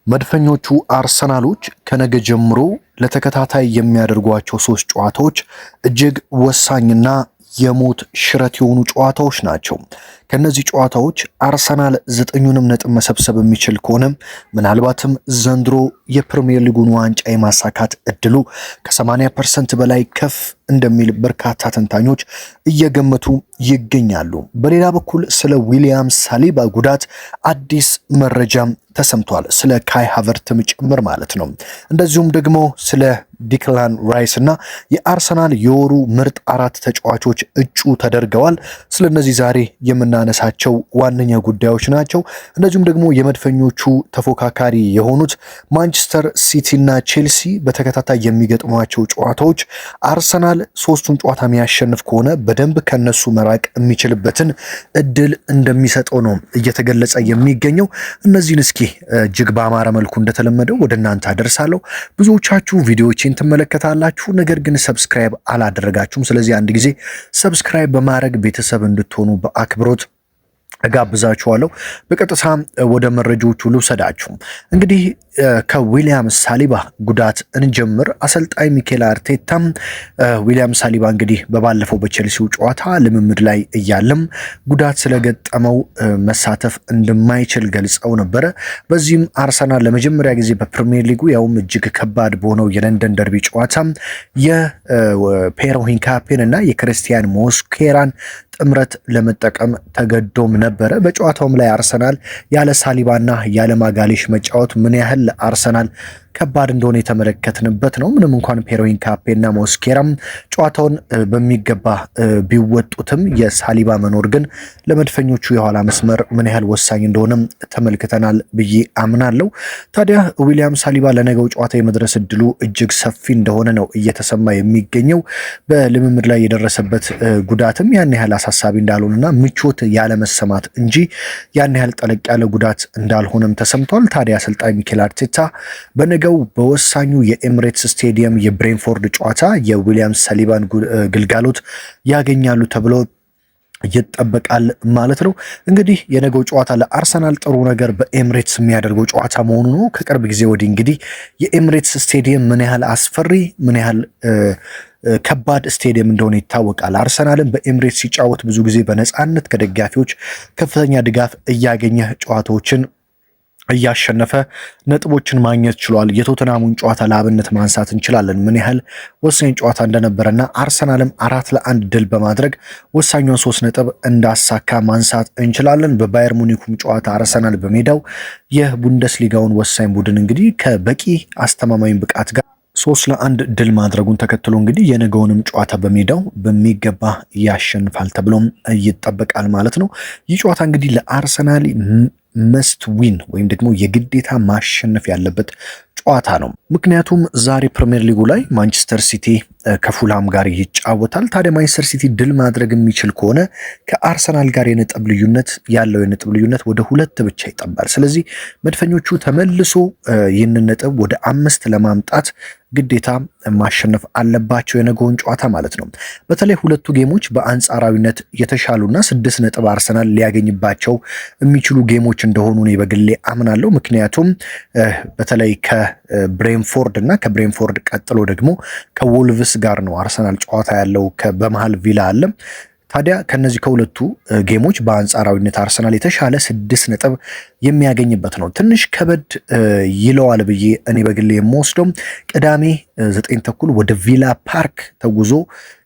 መድፈኞቹ አርሰናሎች ከነገ ጀምሮ ለተከታታይ የሚያደርጓቸው 3 ጨዋታዎች እጅግ ወሳኝና የሞት ሽረት የሆኑ ጨዋታዎች ናቸው። ከነዚህ ጨዋታዎች አርሰናል 9ኙንም ነጥብ መሰብሰብ የሚችል ከሆነ ምናልባትም ዘንድሮ የፕሪሚየር ሊጉን ዋንጫ የማሳካት እድሉ ከ80% በላይ ከፍ እንደሚል በርካታ ተንታኞች እየገመቱ ይገኛሉ። በሌላ በኩል ስለ ዊሊያም ሳሊባ ጉዳት አዲስ መረጃም ተሰምቷል። ስለ ካይ ሃቨርትም ጭምር ማለት ነው። እንደዚሁም ደግሞ ስለ ዲክላን ራይስ እና የአርሰናል የወሩ ምርጥ 4 ተጫዋቾች እጩ ተደርገዋል። ስለነዚህ ዛሬ የምናነሳቸው ዋነኛ ጉዳዮች ናቸው። እንደዚሁም ደግሞ የመድፈኞቹ ተፎካካሪ የሆኑት ማንቸስተር ሲቲ እና ቼልሲ በተከታታይ የሚገጥሟቸው ጨዋታዎች አርሰናል 3ቱን ጨዋታ የሚያሸንፍ ከሆነ በደንብ ከነሱ መራቅ የሚችልበትን እድል እንደሚሰጠው ነው እየተገለጸ የሚገኘው። እነዚህን እስኪ እጅግ በአማረ መልኩ እንደተለመደው ወደ እናንተ አደርሳለሁ። ብዙዎቻችሁ ቪዲዮዎችን ትመለከታላችሁ፣ ነገር ግን ሰብስክራይብ አላደረጋችሁም። ስለዚህ አንድ ጊዜ ሰብስክራይብ በማድረግ ቤተሰብ እንድትሆኑ በአክብሮት እጋብዛችኋለሁ። በቀጥታ ወደ መረጃዎቹ ልውሰዳችሁ። እንግዲህ ከዊሊያም ሳሊባ ጉዳት እንጀምር። አሰልጣኝ ሚኬል አርቴታም ዊሊያም ሳሊባ እንግዲህ በባለፈው በቼልሲው ጨዋታ ልምምድ ላይ እያለም ጉዳት ስለገጠመው መሳተፍ እንደማይችል ገልጸው ነበረ። በዚህም አርሰናል ለመጀመሪያ ጊዜ በፕሪሚየር ሊጉ ያውም እጅግ ከባድ በሆነው የለንደን ደርቢ ጨዋታ የፔሮ ሂንካፔን እና የክርስቲያን ሞስኬራን ጥምረት ለመጠቀም ተገዶም ነበረ። በጨዋታውም ላይ አርሰናል ያለ ሳሊባና ያለ ማጋሌሽ መጫወት ምን ያህል አርሰናል ከባድ እንደሆነ የተመለከትንበት ነው። ምንም እንኳን ፔሮ ሂንካፔና ሞስኬራም ጨዋታውን በሚገባ ቢወጡትም የሳሊባ መኖር ግን ለመድፈኞቹ የኋላ መስመር ምን ያህል ወሳኝ እንደሆነም ተመልክተናል ብዬ አምናለሁ። ታዲያ ዊሊያም ሳሊባ ለነገው ጨዋታ የመድረስ እድሉ እጅግ ሰፊ እንደሆነ ነው እየተሰማ የሚገኘው። በልምምድ ላይ የደረሰበት ጉዳትም ያን ያህል አሳሳቢ እንዳልሆነና ምቾት ያለመሰማት እንጂ ያን ያህል ጠለቅ ያለ ጉዳት እንዳልሆነም ተሰምቷል። ታዲያ አሰልጣኝ ሚኬል አርቴታ በነገው በወሳኙ የኤምሬትስ ስቴዲየም የብሬንፎርድ ጨዋታ የዊሊያም ሳሊባን ግልጋሎት ያገኛሉ ተብሎ ይጠበቃል ማለት ነው። እንግዲህ የነገው ጨዋታ ለአርሰናል ጥሩ ነገር በኤምሬትስ የሚያደርገው ጨዋታ መሆኑ ነው። ከቅርብ ጊዜ ወዲህ እንግዲህ የኤምሬትስ ስቴዲየም ምን ያህል አስፈሪ ምን ያህል ከባድ ስቴዲየም እንደሆነ ይታወቃል። አርሰናልን በኤምሬትስ ሲጫወት ብዙ ጊዜ በነፃነት ከደጋፊዎች ከፍተኛ ድጋፍ እያገኘ ጨዋታዎችን እያሸነፈ ነጥቦችን ማግኘት ችሏል። የቶተናሙን ጨዋታ ለአብነት ማንሳት እንችላለን፣ ምን ያህል ወሳኝ ጨዋታ እንደነበረና አርሰናልም 4-1 ድል በማድረግ ወሳኛውን 3 ነጥብ እንዳሳካ ማንሳት እንችላለን። በባየር ሙኒኩም ጨዋታ አርሰናል በሜዳው የቡንደስሊጋውን ወሳኝ ቡድን እንግዲህ ከበቂ አስተማማኝ ብቃት ጋር 3-1 ድል ማድረጉን ተከትሎ እንግዲህ የነገውንም ጨዋታ በሜዳው በሚገባ ያሸንፋል ተብሎም ይጠበቃል ማለት ነው። ይህ ጨዋታ እንግዲህ ለአርሰናል መስት ዊን ወይም ደግሞ የግዴታ ማሸነፍ ያለበት ጨዋታ ነው። ምክንያቱም ዛሬ ፕሪሚየር ሊጉ ላይ ማንቸስተር ሲቲ ከፉልሃም ጋር ይጫወታል። ታዲያ ማንቸስተር ሲቲ ድል ማድረግ የሚችል ከሆነ ከአርሰናል ጋር የነጥብ ልዩነት ወደ 2 ብቻ ይጠባል። ስለዚህ መድፈኞቹ ተመልሶ ይህንን ነጥብ ወደ 5 ለማምጣት ግዴታ ማሸነፍ አለባቸው የነገውን ጨዋታ ማለት ነው። በተለይ ሁለቱ ጌሞች በአንጻራዊነት የተሻሉና 6 ነጥብ አርሰናል ሊያገኝባቸው የሚችሉ ጌሞች እንደሆኑ እኔ በግሌ አምናለሁ። ምክንያቱም በተለይ ከብሬንፎርድ እና ከብሬንፎርድ ቀጥሎ ደግሞ ከወልቭስ ጋር ነው አርሰናል ጨዋታ ያለው፣ በመሃል ቪላ አለ። ታዲያ ከነዚህ ከሁለቱ ጌሞች በአንጻራዊነት አርሰናል የተሻለ 6 ነጥብ የሚያገኝበት ነው። ትንሽ ከበድ ይለዋል ብዬ እኔ በግሌ የምወስደው ቅዳሜ 9 ወደ ቪላ ፓርክ ተጉዞ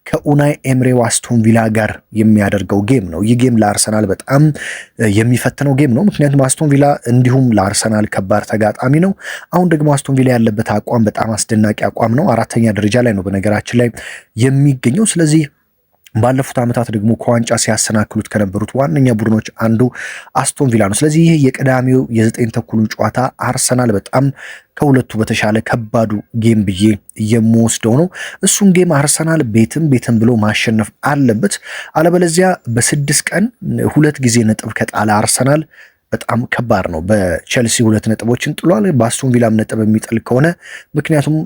ከኡናይ ኤምሬው አስቶን ቪላ ጋር የሚያደርገው ጌም ነው። ይህ ጌም ለአርሰናል በጣም የሚፈትነው ጌም ነው። ምክንያቱም አስቶን ቪላ እንዲሁም ለአርሰናል ከባድ ተጋጣሚ ነው። አሁን ደግሞ አስቶን ቪላ ያለበት አቋም በጣም አስደናቂ አቋም ነው። 4ኛ ደረጃ ላይ ነው በነገራችን ላይ የሚገኘው። ስለዚህ ባለፉት ዓመታት ደግሞ ከዋንጫ ሲያሰናክሉት ከነበሩት ዋነኛ ቡድኖች አንዱ አስቶን ቪላ ነው። ስለዚህ ይህ የቅዳሜው የ9 ጨዋታ አርሰናል በጣም ከሁለቱ በተሻለ ከባዱ ጌም ብዬ የምወስደው ነው። እሱን ጌም አርሰናል ቤትም ብሎ ማሸነፍ አለበት። አለበለዚያ በ6 ቀን 2 ጊዜ ነጥብ ከጣለ አርሰናል በጣም ከባድ ነው። በቼልሲ 2 ነጥቦችን ጥሏል። በአስቶን ቪላም ነጥብ የሚጥል ከሆነ ምክንያቱም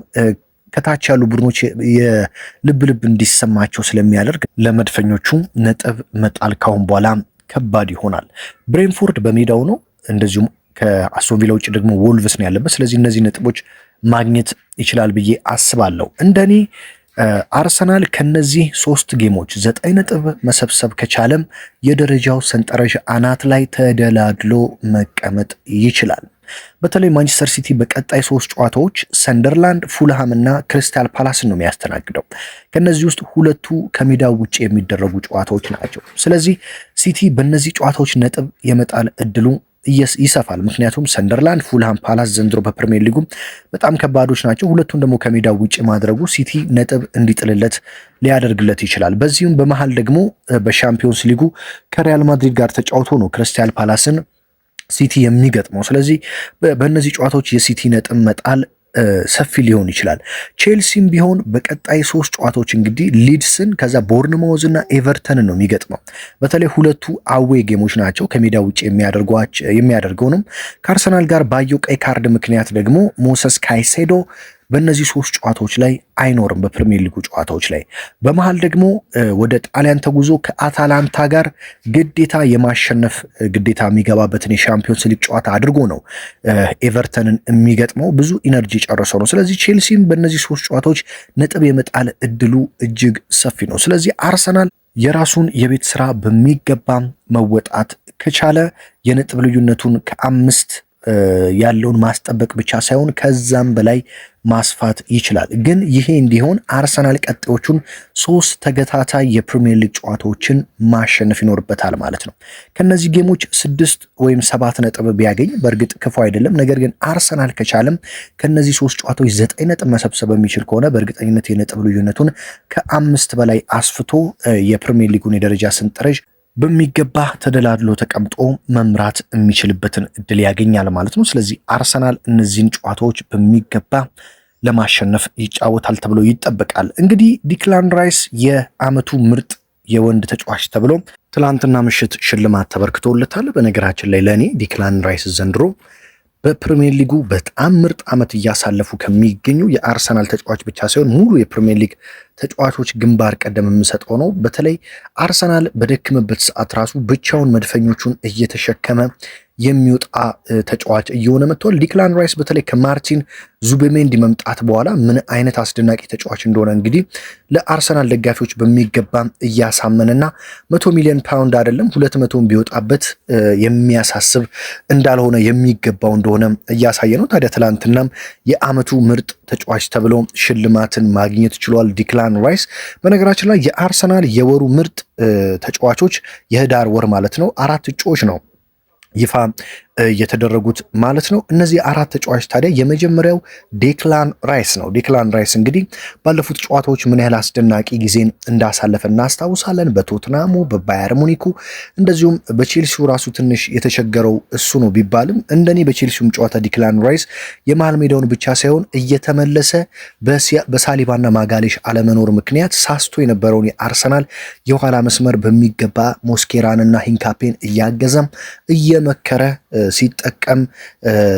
ከታች ያሉ ቡድኖች የልብ እንዲሰማቸው ስለሚያደርግ ለመድፈኞቹ ነጥብ መጣል ካሁን በኋላ ከባድ ይሆናል። ብሬንፎርድ በሜዳው ነው። እንደዚሁም ከአስቶን ቪላ ውጭ ደግሞ ወልቭስ ነው ያለበት። ስለዚህ እነዚህ ነጥቦች ማግኘት ይችላል ብዬ አስባለሁ። እንደኔ አርሰናል ከነዚህ 3 ጌሞች 9 ነጥብ መሰብሰብ ከቻለም የደረጃው ሰንጠረዥ አናት ላይ ተደላድሎ መቀመጥ ይችላል። በተለይ ማንቸስተር ሲቲ በቀጣይ 3 ጨዋታዎች ሰንደርላንድ፣ ፉልሃም እና ክሪስታል ፓላስን ነው የሚያስተናግደው። ከነዚህ ውስጥ 2ቱ ከሜዳው ውጭ የሚደረጉ ጨዋታዎች ናቸው። ስለዚህ ሲቲ በእነዚህ ጨዋታዎች ነጥብ የመጣል እድሉ ይሰፋል። ምክንያቱም ሰንደርላንድ፣ ፉልሃም፣ ፓላስ ዘንድሮ በፕሪሚየር ሊጉ በጣም ከባዶች ናቸው። ሁለቱን ደግሞ ከሜዳው ውጭ ማድረጉ ሲቲ ነጥብ እንዲጥልለት ሊያደርግለት ይችላል። በዚሁም በመሃል ደግሞ በሻምፒዮንስ ሊጉ ከሪያል ማድሪድ ጋር ተጫውቶ ነው ክሪስታል ፓላስን ሲቲ የሚገጥመው። ስለዚህ በእነዚህ ጨዋታዎች የሲቲ ነጥብ መጣል ሰፊ ሊሆን ይችላል። ቼልሲም ቢሆን በቀጣይ 3 ጨዋታዎች እንግዲህ ሊድስን ከዛ ቦርንማውዝ እና ኤቨርተንን ነው የሚገጥመው። በተለይ 2ቱ አዌ ጌሞች ናቸው ከሜዳ ውጭ የሚያደርገውንም ከአርሰናል ጋር ባየው ቀይ ካርድ ምክንያት ደግሞ ሞሰስ ካይሴዶ በእነዚህ 3 ጨዋታዎች ላይ አይኖርም። በፕሪሚየር ሊጉ ጨዋታዎች ላይ በመሃል ደግሞ ወደ ጣሊያን ተጉዞ ከአታላንታ ጋር ግዴታ የማሸነፍ ግዴታ የሚገባበትን የሻምፒዮንስ ሊግ ጨዋታ አድርጎ ነው ኤቨርተንን የሚገጥመው። ብዙ ኢነርጂ ጨርሰው ነው። ስለዚህ ቼልሲም በእነዚህ 3 ጨዋታዎች ነጥብ የመጣል እድሉ እጅግ ሰፊ ነው። ስለዚህ አርሰናል የራሱን የቤት ስራ በሚገባ መወጣት ከቻለ የነጥብ ልዩነቱን ከ5 ያለውን ማስጠበቅ ብቻ ሳይሆን ከዛም በላይ ማስፋት ይችላል። ግን ይሄ እንዲሆን አርሰናል ቀጣዮቹን 3 ተከታታይ የፕሪሚየር ሊግ ጨዋታዎችን ማሸነፍ ይኖርበታል ማለት ነው። ከነዚህ ጌሞች 6 ወይም 7 ነጥብ ቢያገኝ በእርግጥ ክፉ አይደለም። ነገር ግን አርሰናል ከቻለም ከነዚህ 3 ጨዋታዎች 9 ነጥብ መሰብሰብ የሚችል ከሆነ በእርግጠኝነት የነጥብ ልዩነቱን ከ5 በላይ አስፍቶ የፕሪሚየር ሊጉን የደረጃ ሰንጠረዥ በሚገባ ተደላድሎ ተቀምጦ መምራት የሚችልበትን እድል ያገኛል ማለት ነው። ስለዚህ አርሰናል እነዚህን ጨዋታዎች በሚገባ ለማሸነፍ ይጫወታል ተብሎ ይጠበቃል። እንግዲህ ዲክላን ራይስ የዓመቱ ምርጥ የወንድ ተጫዋች ተብሎ ትላንትና ምሽት ሽልማት ተበርክቶለታል። በነገራችን ላይ ለእኔ ዲክላን ራይስ ዘንድሮ በፕሪሚየር ሊጉ በጣም ምርጥ ዓመት እያሳለፉ ከሚገኙ የአርሰናል ተጫዋች ብቻ ሳይሆን ሙሉ የፕሪሚየር ሊግ ተጫዋቾች ግንባር ቀደም የምሰጠው ነው። በተለይ አርሰናል በደከመበት ሰዓት ራሱ ብቻውን መድፈኞቹን እየተሸከመ የሚወጣ ተጫዋች እየሆነ መጥቷል። ዲክላን ራይስ በተለይ ከማርቲን ዙቤሜንዲ መምጣት በኋላ ምን አይነት አስደናቂ ተጫዋች እንደሆነ እንግዲህ ለአርሰናል ደጋፊዎች በሚገባ እያሳመነና 100 ሚሊዮን ፓውንድ አይደለም 200 ቢወጣበት የሚያሳስብ እንዳልሆነ የሚገባው እንደሆነ እያሳየ ነው። ታዲያ ትላንትናም የዓመቱ ምርጥ ተጫዋች ተብሎ ሽልማትን ማግኘት ችሏል ዲክላን ራይስ። በነገራችን ላይ የአርሰናል የወሩ ምርጥ ተጫዋቾች የህዳር ወር ማለት ነው 4 እጩዎች ነው ይፋ የተደረጉት ማለት ነው። እነዚህ 4 ተጫዋች ታዲያ የመጀመሪያው ዴክላን ራይስ ነው። ዴክላን ራይስ እንግዲህ ባለፉት ጨዋታዎች ምን ያህል አስደናቂ ጊዜን እንዳሳለፈ እናስታውሳለን። በቶትናሙ፣ በባየር ሙኒኩ እንደዚሁም በቼልሲው ራሱ ትንሽ የተቸገረው እሱ ነው ቢባልም እንደኔ በቼልሲውም ጨዋታ ዲክላን ራይስ የመሃል ሜዳውን ብቻ ሳይሆን እየተመለሰ በሳሊባና ማጋሌሽ አለመኖር ምክንያት ሳስቶ የነበረውን የአርሰናል የኋላ መስመር በሚገባ ሞስኬራንና ሂንካፔን እያገዘም እየመከረ ሲጠቀም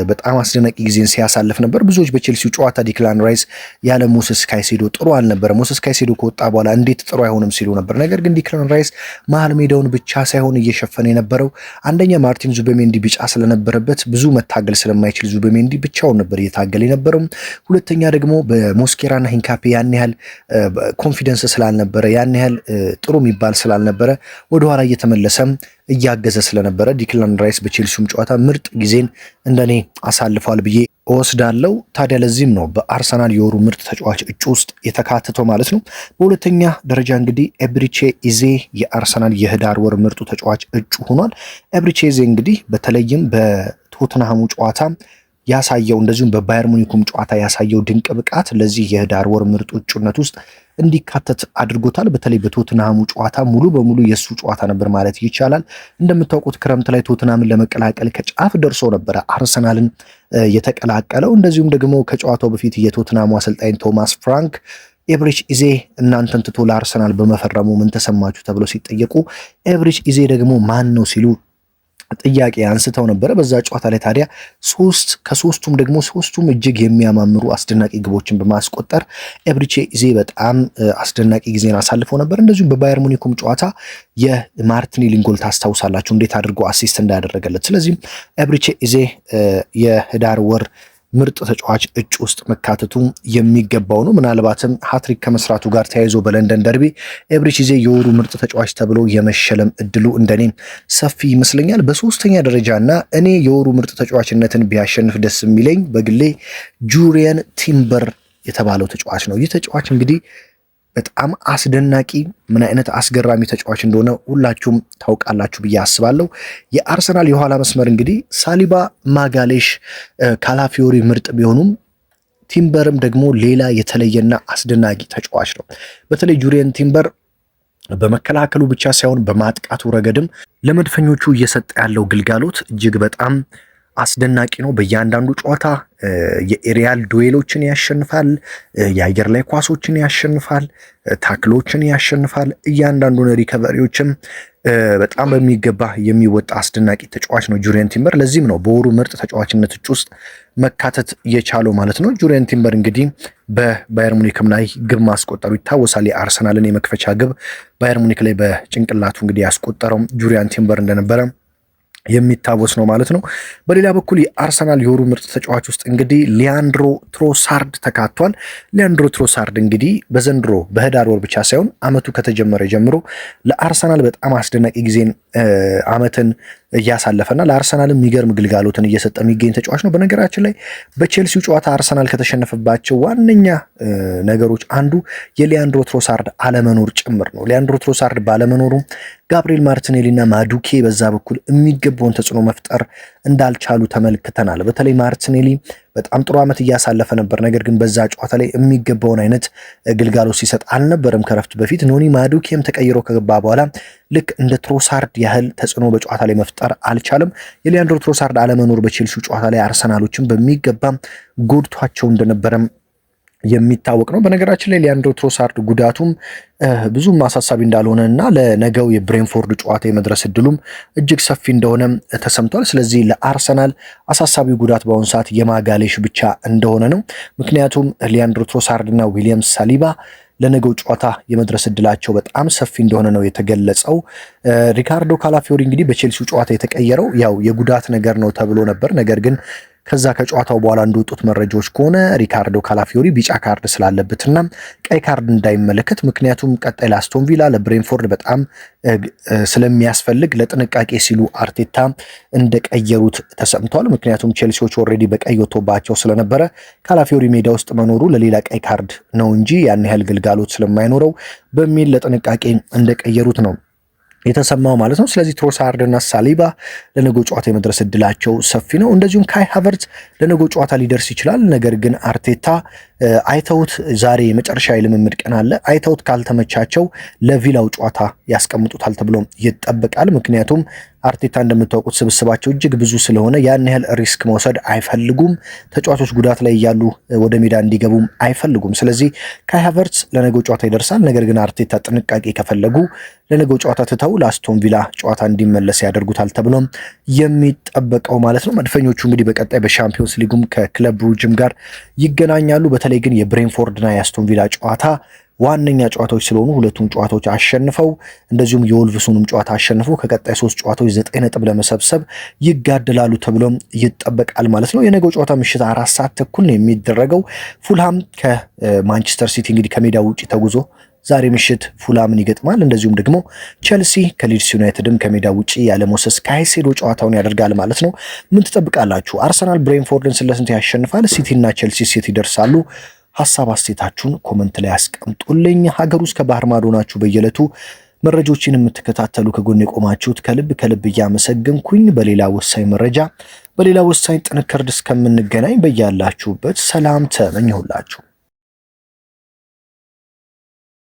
በጣም አስደናቂ ጊዜን ሲያሳልፍ ነበር። ብዙዎች በቼልሲው ጨዋታ ዲክላን ራይስ ያለ ሞሰስ ካይሴዶ ጥሩ አልነበረ፣ ሞሰስ ካይሴዶ ከወጣ በኋላ እንዴት ጥሩ አይሆንም ሲሉ ነበር። ነገር ግን ዲክላን ራይስ መሃል ሜዳውን ብቻ ሳይሆን እየሸፈነ የነበረው አንደኛ ማርቲን ዙቤሜንዲ ቢጫ ስለነበረበት ብዙ መታገል ስለማይችል ዙቤሜንዲ ብቻውን ነበር እየታገለ የነበረው። ሁለተኛ ደግሞ በሞስኬራና ሂንካፔ ያን ያህል ኮንፊደንስ ስላልነበረ ያን ያህል ጥሩ የሚባል ስላልነበረ ወደኋላ እየተመለሰም እያገዘ ስለነበረ ዲክላን ራይስ በቼልሲውም ጨዋታ ምርጥ ጊዜን እንደኔ አሳልፏል ብዬ እወስዳለሁ። ታዲያ ለዚህም ነው በአርሰናል የወሩ ምርጥ ተጫዋች እጩ ውስጥ የተካተተው ማለት ነው። በሁለተኛ ደረጃ እንግዲህ ኤብሪቼ ኢዜ የአርሰናል የህዳር ወር ምርጡ ተጫዋች እጩ ሆኗል። ኤብሪቼ ኢዜ እንግዲህ በተለይም በቶትንሃሙ ጨዋታ ያሳየው እንደዚሁም በባየር ሙኒኩም ጨዋታ ያሳየው ድንቅ ብቃት ለዚህ የህዳር ወር ምርጡ እጩነት ውስጥ እንዲካተት አድርጎታል። በተለይ በቶትንሃሙ ጨዋታ ሙሉ በሙሉ የሱ ጨዋታ ነበር ማለት ይቻላል። እንደምታውቁት ክረምት ላይ ቶትንሃምን ለመቀላቀል ከጫፍ ደርሶ ነበረ አርሰናልን የተቀላቀለው። እንደዚሁም ደግሞ ከጨዋታው በፊት የቶትንሃሙ አሰልጣኝ ቶማስ ፍራንክ ኤብሪች ኢዜ እናንተን ትቶ ለአርሰናል በመፈረሙ ምን ተሰማችሁ ተብለው ሲጠየቁ ኤብሪች ኢዜ ደግሞ ማን ነው ሲሉ ጥያቄ አንስተው ነበረ። በዛ ጨዋታ ላይ ታዲያ ሶስቱም እጅግ የሚያማምሩ አስደናቂ ግቦችን በማስቆጠር ኤብሪቼ ኢዜ በጣም አስደናቂ ጊዜን አሳልፈው ነበር። እንደዚሁም በባየር ሙኒኩም ጨዋታ የማርቲኔሊን ጎል ታስታውሳላችሁ እንዴት አድርጎ አሲስት እንዳደረገለት። ስለዚህም ኤብሪቼ ኢዜ የህዳር ወር ምርጥ ተጫዋች እጩ ውስጥ መካተቱ የሚገባው ነው። ምናልባትም ሃትሪክ ከመስራቱ ጋር ተያይዞ በለንደን ደርቢ ኤብሪቼ ኢዜ የወሩ ምርጥ ተጫዋች ተብሎ የመሸለም እድሉ እንደኔ ሰፊ ይመስለኛል። በሶስተኛ ደረጃና እኔ የወሩ ምርጥ ተጫዋችነትን ቢያሸንፍ ደስ የሚለኝ በግሌ ጁሪየን ቲምበር የተባለው ተጫዋች ነው። ይህ ተጫዋች እንግዲህ በጣም አስደናቂ ምን አይነት አስገራሚ ተጫዋች እንደሆነ ሁላችሁም ታውቃላችሁ ብዬ አስባለሁ። የአርሰናል የኋላ መስመር እንግዲህ ሳሊባ፣ ማጋሌሽ፣ ካላፊዮሪ ምርጥ ቢሆኑም ቲምበርም ደግሞ ሌላ የተለየና አስደናቂ ተጫዋች ነው። በተለይ ጁሪየን ቲምበር በመከላከሉ ብቻ ሳይሆን በማጥቃቱ ረገድም ለመድፈኞቹ እየሰጠ ያለው ግልጋሎት እጅግ በጣም አስደናቂ ነው። በእያንዳንዱ ጨዋታ የኤሪያል ዱዌሎችን ያሸንፋል፣ የአየር ላይ ኳሶችን ያሸንፋል፣ ታክሎችን ያሸንፋል። እያንዳንዱን ሪከቨሪዎችም በጣም በሚገባ የሚወጣ አስደናቂ ተጫዋች ነው ጁሪየን ቲምበር። ለዚህም ነው በወሩ ምርጥ ተጫዋችነት እጩ ውስጥ መካተት የቻለው ማለት ነው። ጁሪየን ቲምበር እንግዲህ በባየር ሙኒክም ላይ ግብ ማስቆጠሩ ይታወሳል። የአርሰናልን የመክፈቻ ግብ ባየር ሙኒክ ላይ በጭንቅላቱ እንግዲህ ያስቆጠረው ጁሪየን ቲምበር እንደነበረ የሚታወስ ነው ማለት ነው። በሌላ በኩል የአርሰናል የወሩ ምርጥ ተጫዋች ውስጥ እንግዲህ ሊያንድሮ ትሮሳርድ ተካቷል። ሊያንድሮ ትሮሳርድ እንግዲህ በዘንድሮ በህዳር ወር ብቻ ሳይሆን አመቱ ከተጀመረ ጀምሮ ለአርሰናል በጣም አስደናቂ ጊዜን አመትን እያሳለፈና ለአርሰናል የሚገርም ግልጋሎትን እየሰጠ የሚገኝ ተጫዋች ነው። በነገራችን ላይ በቼልሲው ጨዋታ አርሰናል ከተሸነፈባቸው ዋነኛ ነገሮች አንዱ የሊያንድሮ ትሮሳርድ አለመኖር ጭምር ነው። ሊያንድሮ ትሮሳርድ ባለመኖሩ ጋብሪኤል ማርቲኔሊ እና ማዱኬ በዛ በኩል የሚገባውን ተጽዕኖ መፍጠር እንዳልቻሉ ተመልክተናል። በተለይ ማርቲኔሊ በጣም ጥሩ ዓመት እያሳለፈ ነበር። ነገር ግን በዛ ጨዋታ ላይ የሚገባውን አይነት ግልጋሎት ሲሰጥ አልነበረም ከረፍት በፊት። ኖኒ ማዱኬም ተቀይሮ ከገባ በኋላ ልክ እንደ ትሮሳርድ ያህል ተጽዕኖ በጨዋታ ላይ መፍጠር አልቻለም። የሊያንድሮ ትሮሳርድ አለመኖር በቼልሲው ጨዋታ ላይ አርሰናሎችን በሚገባ ጎድቷቸው እንደነበረም የሚታወቅ ነው። በነገራችን ላይ ሊያንድሮ ትሮሳርድ ጉዳቱም ብዙም አሳሳቢ እንዳልሆነ እና ለነገው የብሬንፎርድ ጨዋታ የመድረስ እድሉም እጅግ ሰፊ እንደሆነ ተሰምቷል። ስለዚህ ለአርሰናል አሳሳቢው ጉዳት በአሁኑ ሰዓት የማጋሌሽ ብቻ እንደሆነ ነው። ምክንያቱም ሊያንድሮ ትሮሳርድ እና ዊሊያም ሳሊባ ለነገው ጨዋታ የመድረስ እድላቸው በጣም ሰፊ እንደሆነ ነው የተገለጸው። ሪካርዶ ካላፊዮሪ እንግዲህ በቼልሲው ጨዋታ የተቀየረው ያው የጉዳት ነገር ነው ተብሎ ነበር። ነገር ግን ከዛ ከጨዋታው በኋላ እንደወጡት መረጃዎች ከሆነ ሪካርዶ ካላፊዮሪ ቢጫ ካርድ ስላለበትና ቀይ ካርድ እንዳይመለከት፣ ምክንያቱም ቀጣይ ለአስቶን ቪላ ለብሬንፎርድ በጣም ስለሚያስፈልግ ለጥንቃቄ ሲሉ አርቴታ እንደቀየሩት ተሰምቷል። ምክንያቱም ቼልሲዎች ኦልሬዲ በቀይ ወጥቶባቸው ስለነበረ ካላፊዮሪ ሜዳ ውስጥ መኖሩ ለሌላ ቀይ ካርድ ነው እንጂ ያን ያህል ግልጋሎት ስለማይኖረው በሚል ለጥንቃቄ እንደቀየሩት ነው የተሰማው ማለት ነው። ስለዚህ ትሮሳርድ እና ሳሊባ ለነገው ጨዋታ የመድረስ እድላቸው ሰፊ ነው። እንደዚሁም ካይ ሃቨርትዝ ለነገው ጨዋታ ሊደርስ ይችላል። ነገር ግን አርቴታ አይተውት ዛሬ የመጨረሻ የልምምድ ቀን አለ፣ አይተውት ካልተመቻቸው ለቪላው ጨዋታ ያስቀምጡታል ተብሎ ይጠበቃል። ምክንያቱም አርቴታ እንደምታውቁት ስብስባቸው እጅግ ብዙ ስለሆነ ያን ያህል ሪስክ መውሰድ አይፈልጉም። ተጫዋቾች ጉዳት ላይ እያሉ ወደ ሜዳ እንዲገቡም አይፈልጉም። ስለዚህ ካይ ሃቨርትዝ ለነገው ጨዋታ ይደርሳል። ነገር ግን አርቴታ ጥንቃቄ ከፈለጉ ለነገው ጨዋታ ትተው ለአስቶን ቪላ ጨዋታ እንዲመለስ ያደርጉታል ተብሎ የሚጠበቀው ማለት ነው። መድፈኞቹ እንግዲህ በቀጣይ በሻምፒዮንስ ሊጉም ከክለብ ብሩጅም ጋር ይገናኛሉ። በተለይ ግን የብሬንፎርድና የአስቶን ቪላ ጨዋታ ዋነኛ ጨዋታዎች ስለሆኑ ሁለቱም ጨዋታዎች አሸንፈው እንደዚሁም የወልቭሱንም ጨዋታ አሸንፈው ከቀጣይ 3 ጨዋታዎች 9 ነጥብ ለመሰብሰብ ይጋደላሉ ተብሎ ይጠበቃል ማለት ነው። የነገው ጨዋታ ምሽት 4 ሰዓት ተኩል ነው የሚደረገው። ፉልሃም ከማንቸስተር ሲቲ እንግዲህ ከሜዳ ውጪ ተጉዞ ዛሬ ምሽት ፉልሃምን ይገጥማል። እንደዚሁም ደግሞ ቼልሲ ከሊድስ ዩናይትድም ከሜዳ ውጪ ያለ ሞሰስ ካይሴዶ ጨዋታውን ያደርጋል ማለት ነው። ምን ትጠብቃላችሁ? አርሰናል ብሬንፎርድን ስለስንት ያሸንፋል? ሲቲና ቼልሲ ሴት ይደርሳሉ? ሐሳብ አስተያየታችሁን ኮመንት ላይ አስቀምጡልኝ። ሀገር ውስጥ ከባህር ማዶ ናችሁ በየዕለቱ መረጃዎችን የምትከታተሉ ከጎን የቆማችሁት ከልብ እያመሰገንኩኝ በሌላ ወሳኝ መረጃ በሌላ ወሳኝ ጥንክር እስከምንገናኝ በያላችሁበት ሰላም ተመኘሁላችሁ።